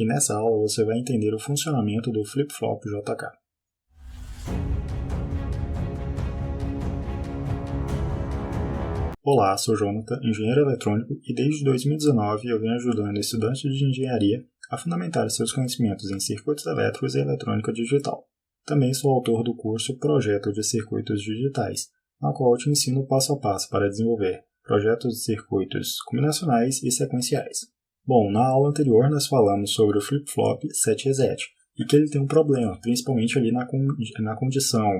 e nessa aula você vai entender o funcionamento do flip-flop JK. Olá, sou Jonathan, engenheiro eletrônico, e desde 2019 eu venho ajudando estudantes de engenharia a fundamentar seus conhecimentos em circuitos elétricos e eletrônica digital. Também sou autor do curso Projeto de Circuitos Digitais, na qual eu te ensino passo a passo para desenvolver projetos de circuitos combinacionais e sequenciais. Bom, na aula anterior nós falamos sobre o flip-flop 7-reset, e que ele tem um problema, principalmente ali na condição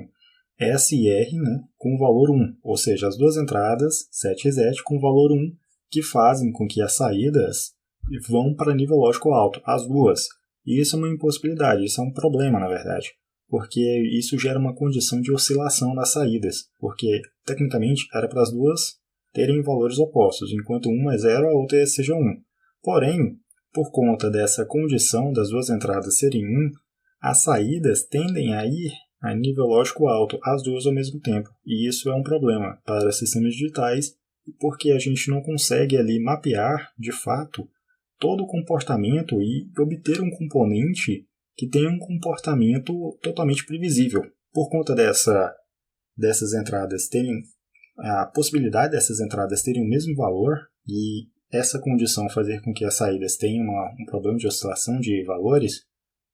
S e R, com o valor 1, ou seja, as duas entradas 7-reset com o valor 1, que fazem com que as saídas vão para nível lógico alto, as duas. E isso é uma impossibilidade, isso é um problema na verdade, porque isso gera uma condição de oscilação nas saídas, porque tecnicamente era para as duas terem valores opostos, enquanto uma é 0, a outra seja 1. Porém, por conta dessa condição das duas entradas serem 1, as saídas tendem a ir a nível lógico alto, as duas ao mesmo tempo. E isso é um problema para sistemas digitais, porque a gente não consegue ali mapear, de fato, todo o comportamento e obter um componente que tenha um comportamento totalmente previsível. Por conta dessas entradas terem a possibilidade dessas entradas terem o mesmo valor e essa condição fazer com que as saídas tenham um problema de oscilação de valores,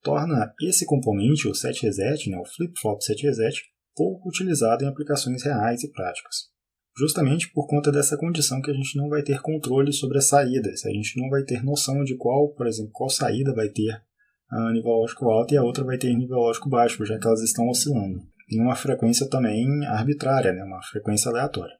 torna esse componente, o 7-reset, o flip-flop 7-reset, pouco utilizado em aplicações reais e práticas. Justamente por conta dessa condição que a gente não vai ter controle sobre as saídas, a gente não vai ter noção de qual saída vai ter a nível lógico alto e a outra vai ter nível lógico baixo, já que elas estão oscilando. Em uma frequência também arbitrária, uma frequência aleatória.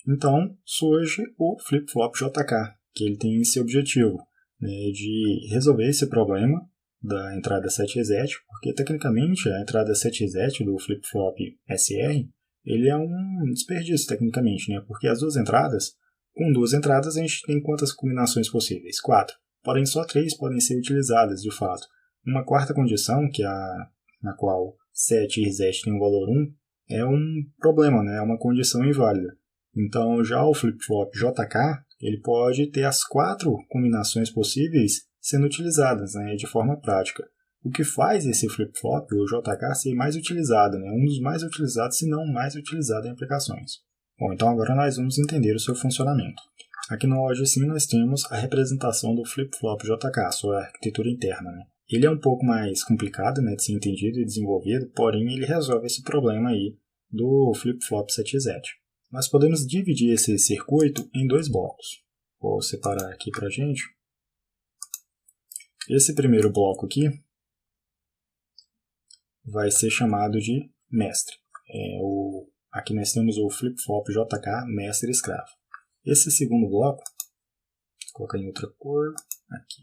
Então, surge o flip-flop JK, que ele tem esse objetivo de resolver esse problema da entrada 7-reset, porque tecnicamente a entrada 7-reset do flip-flop SR ele é um desperdício tecnicamente, porque as duas entradas, com duas entradas a gente tem quantas combinações possíveis? 4. Porém só 3 podem ser utilizadas de fato. Uma quarta condição, que é na qual 7-reset tem um valor 1, é um problema, é uma condição inválida. Então já o flip-flop JK ele pode ter as 4 combinações possíveis sendo utilizadas de forma prática. O que faz esse flip-flop, o JK, ser mais utilizado, um dos mais utilizados, se não mais utilizado em aplicações. Bom, então agora nós vamos entender o seu funcionamento. Aqui no OGSIM nós temos a representação do flip-flop JK, sua arquitetura interna. Ele é um pouco mais complicado de ser entendido e desenvolvido, porém ele resolve esse problema aí do flip-flop 7-reset. Nós podemos dividir esse circuito em 2 blocos. Vou separar aqui para a gente. Esse primeiro bloco aqui vai ser chamado de mestre. Aqui nós temos o flip-flop JK mestre escravo. Esse segundo bloco, vou colocar em outra cor, aqui,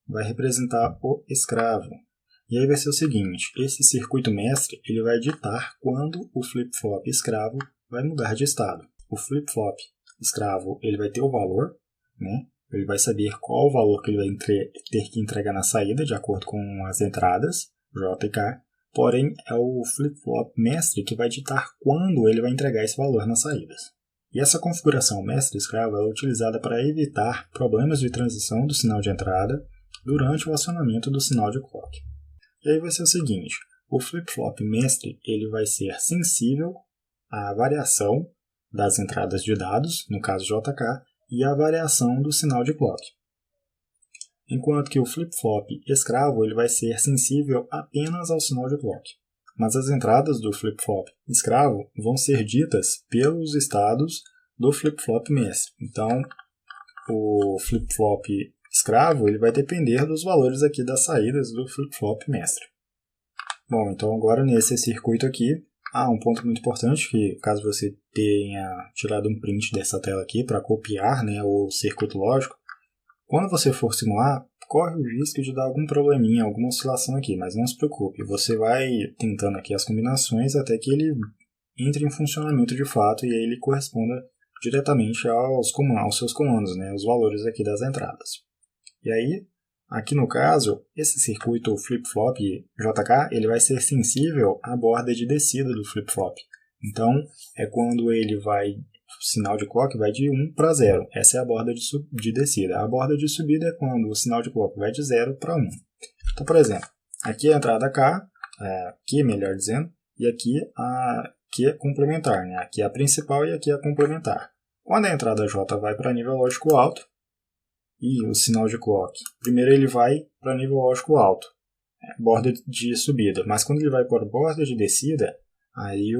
vai representar o escravo. E aí vai ser o seguinte, esse circuito mestre ele vai ditar quando o flip-flop escravo vai mudar de estado. O flip-flop escravo ele vai ter o valor, ele vai saber qual o valor que ele vai ter que entregar na saída, de acordo com as entradas, J e K. Porém, é o flip-flop mestre que vai ditar quando ele vai entregar esse valor nas saídas. E essa configuração mestre-escravo é utilizada para evitar problemas de transição do sinal de entrada durante o acionamento do sinal de clock. E aí vai ser o seguinte, o flip-flop mestre ele vai ser sensível à variação das entradas de dados, no caso JK, e à variação do sinal de clock. Enquanto que o flip-flop escravo ele vai ser sensível apenas ao sinal de clock. Mas as entradas do flip-flop escravo vão ser ditas pelos estados do flip-flop mestre. Então, o flip-flop escravo ele vai depender dos valores aqui das saídas do flip-flop mestre. Bom, então agora nesse circuito aqui, um ponto muito importante, que caso você tenha tirado um print dessa tela aqui para copiar o circuito lógico, quando você for simular, corre o risco de dar algum probleminha, alguma oscilação aqui, mas não se preocupe, você vai tentando aqui as combinações até que ele entre em funcionamento de fato e aí ele corresponda diretamente aos seus comandos, os valores aqui das entradas. E aí, aqui no caso, esse circuito flip-flop JK ele vai ser sensível à borda de descida do flip-flop. Então, é quando ele vai sinal de clock vai de 1 para 0. Essa é a borda de descida. A borda de subida é quando o sinal de clock vai de 0 para 1. Então, por exemplo, aqui é a entrada K, aqui melhor dizendo, e aqui a Q é complementar, né? Aqui é a principal e aqui é a complementar. Quando a entrada J vai para nível lógico alto, e o sinal de clock, primeiro ele vai para nível lógico alto, borda de subida, mas quando ele vai para borda de descida, aí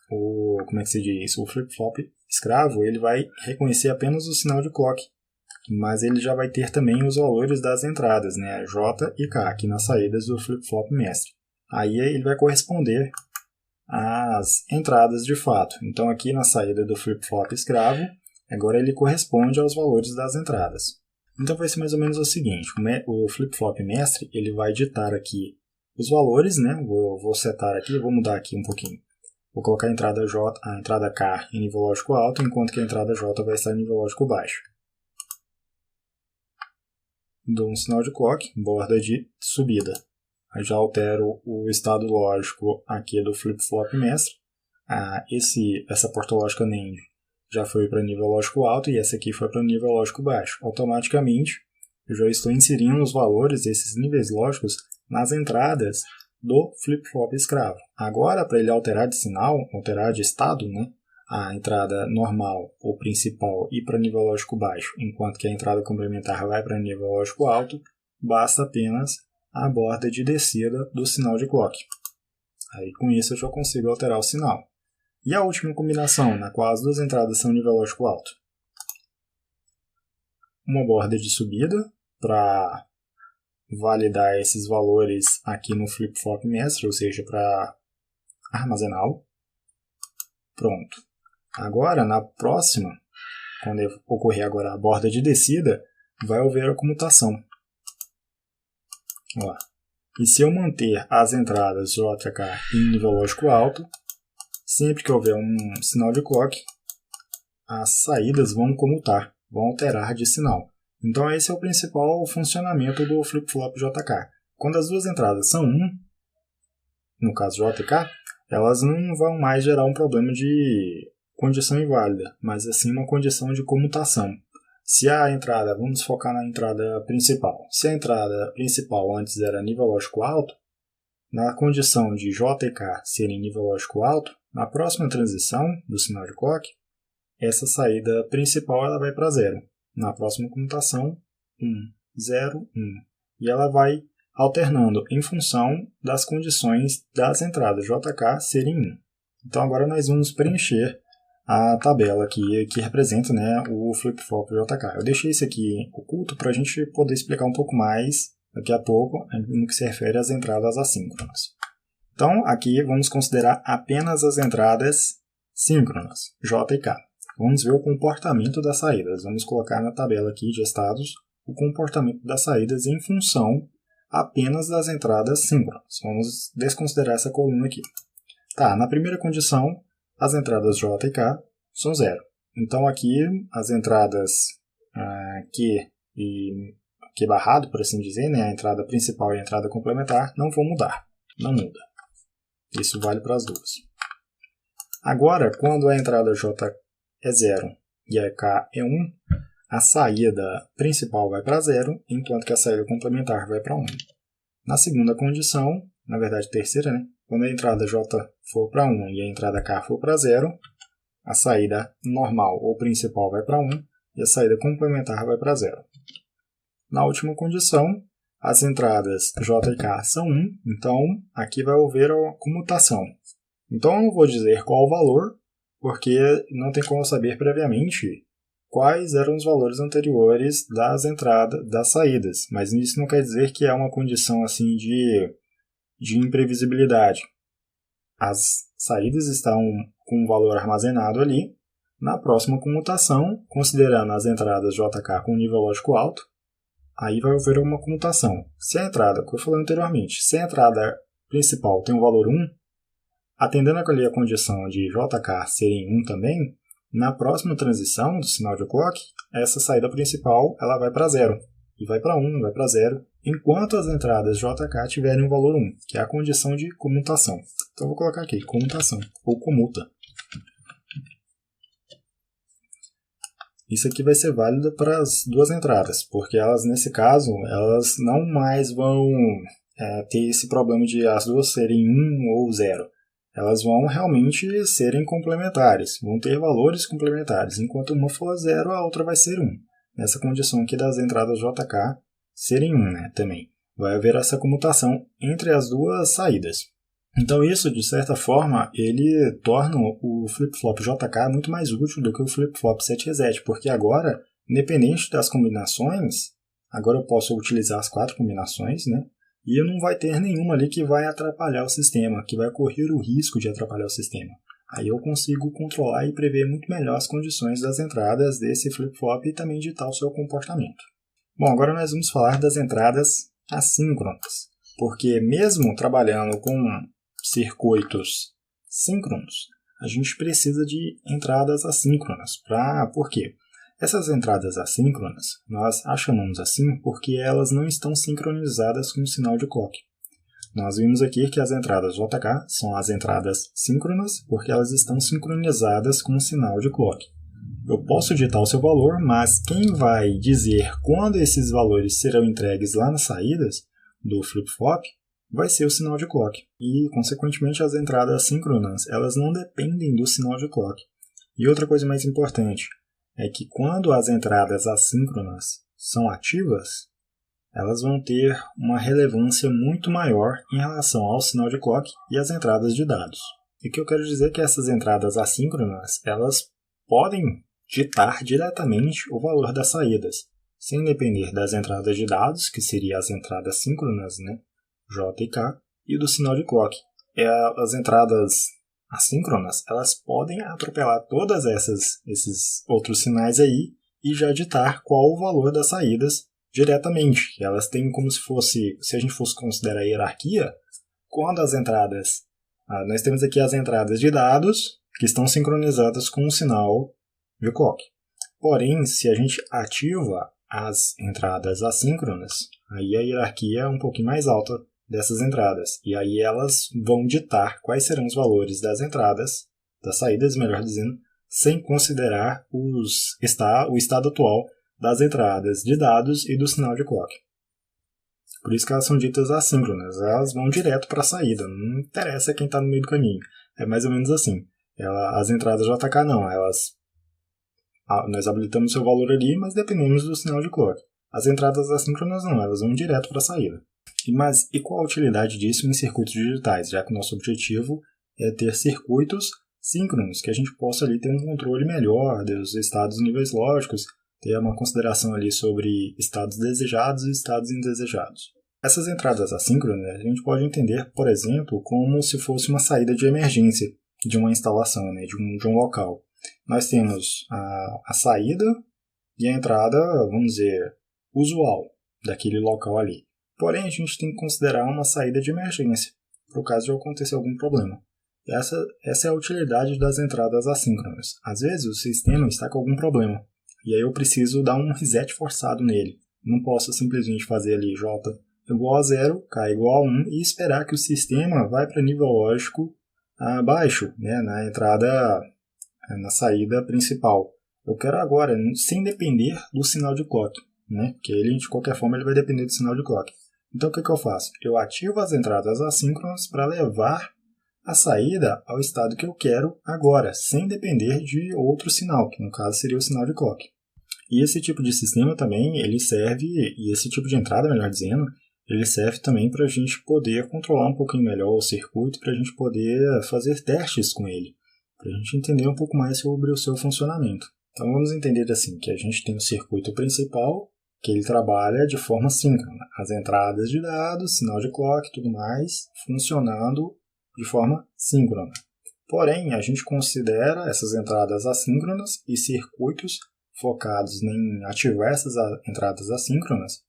como é que se diz? O flip-flop escravo ele vai reconhecer apenas o sinal de clock, mas ele já vai ter também os valores das entradas, né? J e K, aqui nas saídas do flip-flop mestre. Aí ele vai corresponder às entradas de fato. Então aqui na saída do flip-flop escravo, agora ele corresponde aos valores das entradas. Então vai ser mais ou menos o seguinte, o flip-flop mestre ele vai ditar aqui os valores, né? Vou setar aqui, vou mudar aqui um pouquinho. Vou colocar a entrada K em nível lógico alto, enquanto que a entrada J vai estar em nível lógico baixo. Dou um sinal de clock, borda de subida. Aí já altero o estado lógico aqui do flip-flop mestre. Essa porta lógica NAND já foi para nível lógico alto e essa aqui foi para nível lógico baixo. Automaticamente, eu já estou inserindo os valores desses níveis lógicos nas entradas do flip-flop escravo. Agora, para ele alterar de sinal, alterar de estado, né, a entrada normal ou principal ir para nível lógico baixo, enquanto que a entrada complementar vai para nível lógico alto, basta apenas a borda de descida do sinal de clock. Aí, com isso, eu já consigo alterar o sinal. E a última combinação, na qual as duas entradas são nível lógico alto? Uma borda de subida, para validar esses valores aqui no flip-flop mestre, ou seja, para armazená-lo. Pronto. Agora, na próxima, quando ocorrer agora a borda de descida, vai haver a comutação. Ó. E se eu manter as entradas JK em nível lógico alto, sempre que houver um sinal de clock, as saídas vão comutar, vão alterar de sinal. Então esse é o principal funcionamento do flip-flop JK. Quando as duas entradas são 1, no caso J e K, elas não vão mais gerar um problema de condição inválida, mas assim uma condição de comutação. Se a entrada, vamos focar na entrada principal. Se a entrada principal antes era nível lógico alto, na condição de J e K serem nível lógico alto, na próxima transição do sinal de clock, essa saída principal ela vai para 0. Na próxima comutação, 1, 0, 1. E ela vai alternando em função das condições das entradas JK serem 1. Então agora nós vamos preencher a tabela aqui que representa, né, o flip-flop JK. Eu deixei isso aqui oculto para a gente poder explicar um pouco mais daqui a pouco no que se refere às entradas assíncronas. Então aqui vamos considerar apenas as entradas síncronas, J e K. Vamos ver o comportamento das saídas. Vamos colocar na tabela aqui de estados o comportamento das saídas em função apenas das entradas síncronas. Vamos desconsiderar essa coluna aqui. Tá, na primeira condição, as entradas J e K são 0. Então aqui as entradas Q e Q barrado, por assim dizer, né, a entrada principal e a entrada complementar, não vão mudar. Não muda. Isso vale para as duas. Agora, quando a entrada J é 0 e a K é 1, a saída principal vai para 0, enquanto que a saída complementar vai para 1. Na segunda condição, na verdade terceira, né? Quando a entrada J for para 1 e a entrada K for para 0, a saída normal ou principal vai para 1 e a saída complementar vai para 0. Na última condição, as entradas J e K são 1, então aqui vai haver a comutação. Então eu não vou dizer qual o valor, porque não tem como saber previamente quais eram os valores anteriores das entradas, das saídas, mas isso não quer dizer que é uma condição assim de imprevisibilidade. As saídas estão com um valor armazenado ali. Na próxima comutação, considerando as entradas JK com nível lógico alto, aí vai haver uma comutação. Se a entrada, como eu falei anteriormente, se a entrada principal tem um valor 1, atendendo ali a condição de JK serem 1 também, na próxima transição do sinal de clock, essa saída principal ela vai para 0. E vai para 1, vai para 0, enquanto as entradas JK tiverem um valor 1, que é a condição de comutação. Então eu vou colocar aqui, comutação, ou comuta. isso aqui vai ser válido para as duas entradas, porque elas, nesse caso, elas não mais vão ter esse problema de as duas serem 1 ou 0. Elas vão realmente serem complementares, vão ter valores complementares. Enquanto uma for 0, a outra vai ser 1. Nessa condição aqui das entradas JK serem 1, né, também. Vai haver essa comutação entre as duas saídas. Então isso, de certa forma, ele torna o flip-flop JK muito mais útil do que o flip-flop set reset, porque agora, independente das combinações, agora eu posso utilizar as 4 combinações, né? E não vai ter nenhuma ali que vai atrapalhar o sistema, que vai correr o risco de atrapalhar o sistema. Aí eu consigo controlar e prever muito melhor as condições das entradas desse flip-flop e também ditar o seu comportamento. Bom, agora nós vamos falar das entradas assíncronas, porque mesmo trabalhando com circuitos síncronos, a gente precisa de entradas assíncronas. Por quê? Essas entradas assíncronas, nós a chamamos assim porque elas não estão sincronizadas com o sinal de clock. Nós vimos aqui que as entradas JK são as entradas síncronas porque elas estão sincronizadas com o sinal de clock. Eu posso digitar o seu valor, mas quem vai dizer quando esses valores serão entregues lá nas saídas do flip-flop vai ser o sinal de clock. E, consequentemente, as entradas síncronas elas não dependem do sinal de clock. E outra coisa mais importante é que quando as entradas assíncronas são ativas, elas vão ter uma relevância muito maior em relação ao sinal de clock e às entradas de dados. E o que eu quero dizer é que essas entradas assíncronas elas podem ditar diretamente o valor das saídas, sem depender das entradas de dados, que seriam as entradas síncronas, né, J e K, e do sinal de clock. As entradas assíncronas, elas podem atropelar todas esses outros sinais aí e já ditar qual o valor das saídas diretamente. Elas têm como se fosse, se a gente fosse considerar a hierarquia, quando as entradas, nós temos aqui as entradas de dados que estão sincronizadas com o sinal de clock. Porém, se a gente ativa as entradas assíncronas, aí a hierarquia é um pouquinho mais alta dessas entradas. E aí elas vão ditar quais serão os valores das entradas, das saídas, melhor dizendo, sem considerar o estado atual das entradas de dados e do sinal de clock. Por isso que elas são ditas assíncronas. Elas vão direto para a saída. Não interessa quem está no meio do caminho. É mais ou menos assim. As entradas JK não. Nós habilitamos seu valor ali, mas dependemos do sinal de clock. As entradas assíncronas não. Elas vão direto para a saída. Mas e qual a utilidade disso em circuitos digitais, já que o nosso objetivo é ter circuitos síncronos, que a gente possa ali ter um controle melhor dos estados e níveis lógicos, ter uma consideração ali sobre estados desejados e estados indesejados. Essas entradas assíncronas a gente pode entender, por exemplo, como se fosse uma saída de emergência de uma instalação, né, de um local. Nós temos a saída e a entrada, vamos dizer, usual daquele local ali. Porém, a gente tem que considerar uma saída de emergência, para o caso de acontecer algum problema. Essa é a utilidade das entradas assíncronas. Às vezes o sistema está com algum problema, e aí eu preciso dar um reset forçado nele. Não posso simplesmente fazer ali J igual a 0, K igual a 1 e esperar que o sistema vá para nível lógico abaixo, né, na saída principal. Eu quero agora, sem depender do sinal de clock, né, porque ele, de qualquer forma ele vai depender do sinal de clock. Então o que eu faço? Eu ativo as entradas assíncronas para levar a saída ao estado que eu quero agora, sem depender de outro sinal, que no caso seria o sinal de clock. E esse tipo de sistema também, ele serve, e esse tipo de entrada, melhor dizendo, ele serve também para a gente poder controlar um pouquinho melhor o circuito, para a gente poder fazer testes com ele, para a gente entender um pouco mais sobre o seu funcionamento. Então vamos entender assim, que a gente tem o circuito principal, que ele trabalha de forma síncrona. As entradas de dados, sinal de clock e tudo mais, funcionando de forma síncrona. Porém, a gente considera essas entradas assíncronas e circuitos focados em ativar essas entradas assíncronas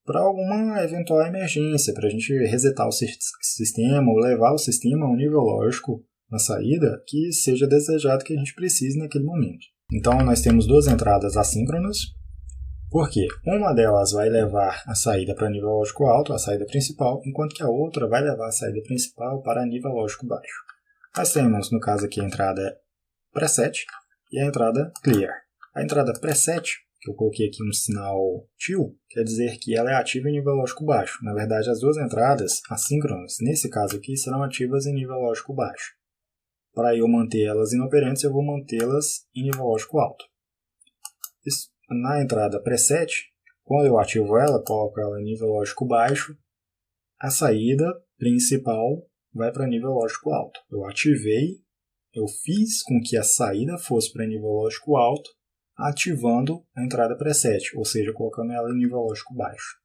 para alguma eventual emergência, para a gente resetar o sistema ou levar o sistema a um nível lógico na saída que seja desejado que a gente precise naquele momento. Então, nós temos duas entradas assíncronas, porque uma delas vai levar a saída para nível lógico alto, a saída principal, enquanto que a outra vai levar a saída principal para nível lógico baixo. Nós temos, no caso aqui, a entrada preset e a entrada clear. A entrada preset, que eu coloquei aqui um sinal til, quer dizer que ela é ativa em nível lógico baixo. Na verdade, as duas entradas assíncronas, nesse caso aqui, serão ativas em nível lógico baixo. Para eu manter elas inoperantes, eu vou mantê-las em nível lógico alto. Na entrada preset, quando eu ativo ela, coloco ela em nível lógico baixo, a saída principal vai para nível lógico alto. Eu ativei, eu fiz com que a saída fosse para nível lógico alto, ativando a entrada preset, ou seja, colocando ela em nível lógico baixo.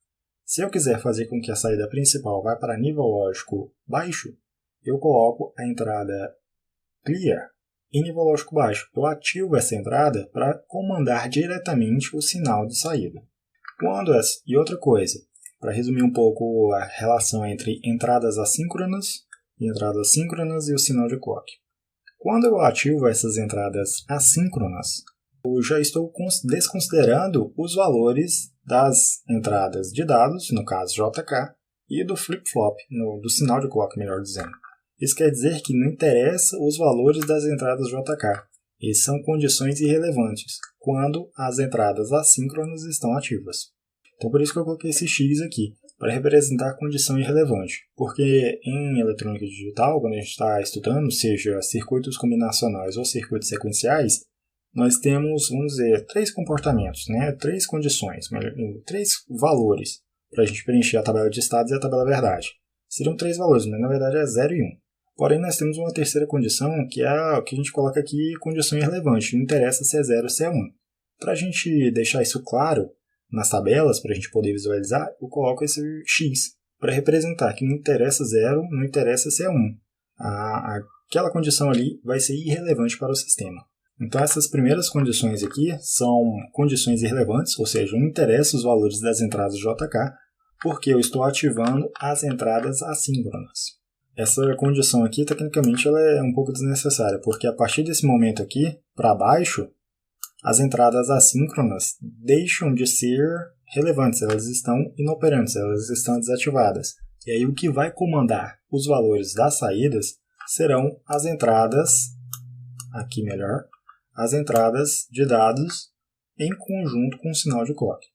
Se eu quiser fazer com que a saída principal vá para nível lógico baixo, eu coloco a entrada clear em nível lógico baixo. Eu ativo essa entrada para comandar diretamente o sinal de saída. E outra coisa, para resumir um pouco a relação entre entradas assíncronas e o sinal de clock. Quando eu ativo essas entradas assíncronas, eu já estou desconsiderando os valores das entradas de dados, no caso JK, e do flip-flop, do sinal de clock, melhor dizendo. Isso quer dizer que não interessa os valores das entradas JK. Eles são condições irrelevantes quando as entradas assíncronas estão ativas. Então, por isso que eu coloquei esse X aqui, para representar a condição irrelevante. Porque em eletrônica digital, quando a gente está estudando, seja circuitos combinacionais ou circuitos sequenciais, nós temos, vamos dizer, 3 comportamentos, 3 condições, 3 valores para a gente preencher a tabela de estados e a tabela verdade. Seriam 3 valores, mas na verdade é 0 e 1. Porém, nós temos uma terceira condição, que é o que a gente coloca aqui, condição irrelevante. Não interessa se é 0 ou se é 1. Para a gente deixar isso claro nas tabelas, para a gente poder visualizar, eu coloco esse X, para representar que não interessa 0, não interessa se é 1. Aquela condição ali vai ser irrelevante para o sistema. Então, essas primeiras condições aqui são condições irrelevantes, ou seja, não interessa os valores das entradas JK, porque eu estou ativando as entradas assíncronas. Essa condição aqui, tecnicamente, ela é um pouco desnecessária, porque a partir desse momento aqui, para baixo, as entradas assíncronas deixam de ser relevantes, elas estão inoperantes, elas estão desativadas. E aí o que vai comandar os valores das saídas serão as entradas, aqui melhor, as entradas de dados em conjunto com o sinal de clock.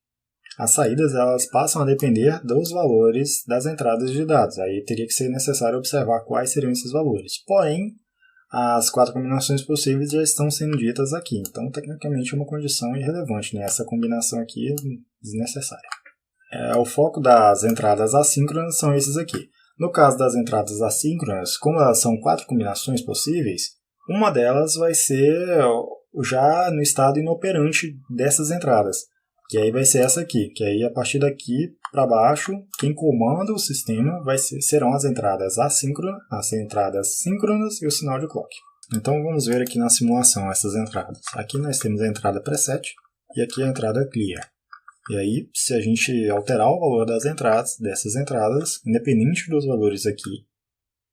As saídas elas passam a depender dos valores das entradas de dados. Aí teria que ser necessário observar quais seriam esses valores. Porém, as 4 combinações possíveis já estão sendo ditas aqui. Então, tecnicamente, é uma condição irrelevante. Essa combinação aqui é desnecessária. O foco das entradas assíncronas são esses aqui. No caso das entradas assíncronas, como elas são 4 combinações possíveis, uma delas vai ser já no estado inoperante dessas entradas. Que aí vai ser essa aqui, que aí a partir daqui para baixo, quem comanda o sistema serão as entradas síncronas e o sinal de clock. Então vamos ver aqui na simulação essas entradas. Aqui nós temos a entrada preset e aqui a entrada clear. E aí, se a gente alterar o valor dessas entradas, independente dos valores aqui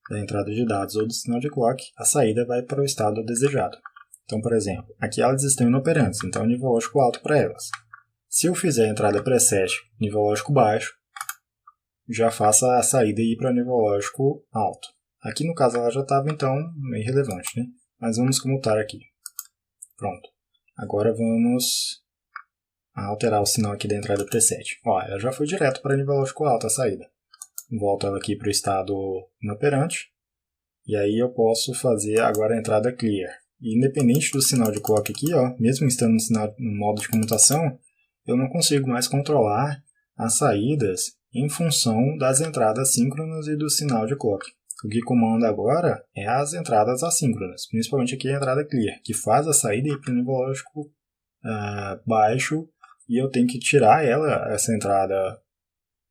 da entrada de dados ou do sinal de clock, a saída vai para o estado desejado. Então, por exemplo, aqui elas estão inoperantes, então nível lógico alto para elas. Se eu fizer a entrada preset nível lógico baixo, já faça a saída ir para nível lógico alto. Aqui no caso ela já estava então meio irrelevante, mas vamos comutar aqui. Pronto. Agora vamos alterar o sinal aqui da entrada preset. Ela já foi direto para nível lógico alto a saída. Volto ela aqui para o estado inoperante. E aí eu posso fazer agora a entrada clear. E independente do sinal de clock aqui, mesmo estando no modo de comutação, eu não consigo mais controlar as saídas em função das entradas síncronas e do sinal de clock. O que comanda agora é as entradas assíncronas, principalmente aqui a entrada clear, que faz a saída ir para o nível lógico baixo, e eu tenho que tirar essa entrada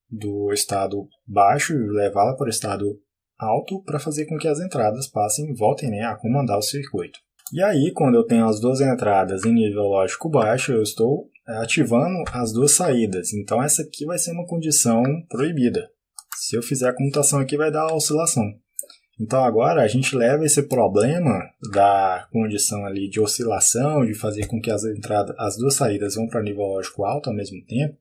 do estado baixo e levá-la para o estado alto para fazer com que as entradas voltem a comandar o circuito. E aí, quando eu tenho as duas entradas em nível lógico baixo, eu estou ativando as duas saídas. Então, essa aqui vai ser uma condição proibida. Se eu fizer a comutação aqui, vai dar a oscilação. Então, agora a gente leva esse problema da condição ali de oscilação, de fazer com que as duas saídas vão para nível lógico alto ao mesmo tempo,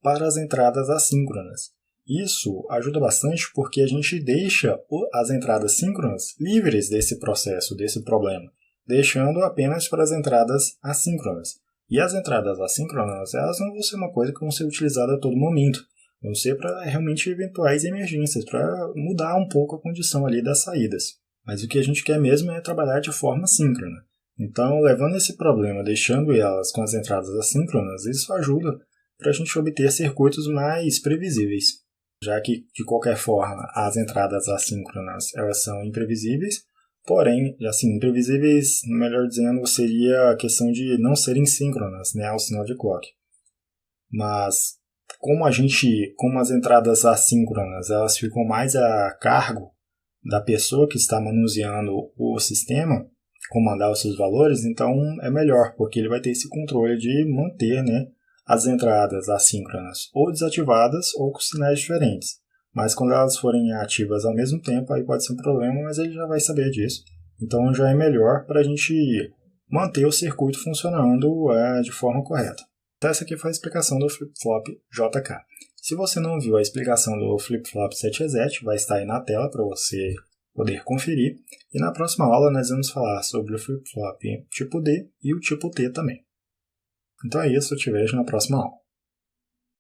para as entradas assíncronas. Isso ajuda bastante porque a gente deixa as entradas síncronas livres desse processo, desse problema, deixando apenas para as entradas assíncronas. E as entradas assíncronas, elas não vão ser uma coisa que vão ser utilizadas a todo momento. Vão ser para realmente eventuais emergências, para mudar um pouco a condição ali das saídas. Mas o que a gente quer mesmo é trabalhar de forma síncrona. Então, levando esse problema, deixando elas com as entradas assíncronas, isso ajuda para a gente obter circuitos mais previsíveis. Já que, de qualquer forma, as entradas assíncronas elas são imprevisíveis, porém, assim, imprevisíveis, melhor dizendo, seria a questão de não serem síncronas, né, ao sinal de clock. Mas, como as entradas assíncronas elas ficam mais a cargo da pessoa que está manuseando o sistema, comandar os seus valores, então é melhor, porque ele vai ter esse controle de manter, né, as entradas assíncronas ou desativadas ou com sinais diferentes. Mas quando elas forem ativas ao mesmo tempo, aí pode ser um problema, mas ele já vai saber disso. Então já é melhor para a gente manter o circuito funcionando de forma correta. Então essa aqui foi a explicação do flip-flop JK. Se você não viu a explicação do flip-flop 7 reset, vai estar aí na tela para você poder conferir. E na próxima aula nós vamos falar sobre o flip-flop tipo D e o tipo T também. Então é isso, eu te vejo na próxima aula.